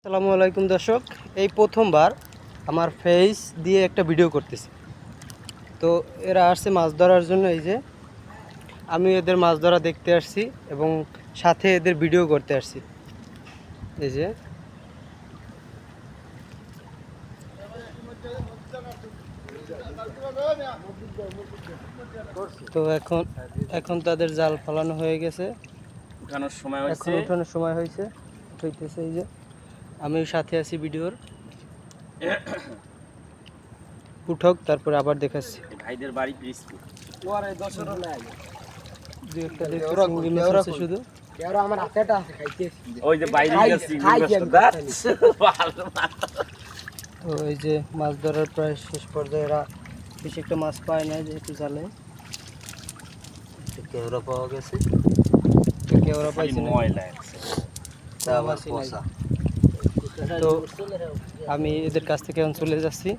আসসালামু আলাইকুম দর্শক, এই প্রথমবার আমার ফেস দিয়ে একটা ভিডিও করতেছি। তো এরা আসছে মাছ ধরার জন্য। এই যে আমি এদের মাছ ধরা দেখতে আসছি এবং সাথে এদের ভিডিও করতে আসছি। এই যে তো এখন তাদের জাল ফালানো হয়ে গেছে, উঠানোর সময় এখন উঠানোর সময় হইতেছে। এই যে আমি সাথে আছি ভিডিওর, উঠক তারপরে আবার দেখাচ্ছি। ভাইদের বাড়ি পিরিজপুর। দুই একটা দেখতে চিংড়ি মাছ আছে শুধু। ওই যে বাইরে গেছে তো এই যে মাছ ধরার প্রায় শেষ পর্যায়ে, এরা বেশি একটা মাছ পায় না যেহেতু জালে। কেওড়া পাওয়া গেছে, কেওড়া পাইছে না, ময়লা তো আমি এদের কাছ থেকে এখন চলে যাচ্ছি।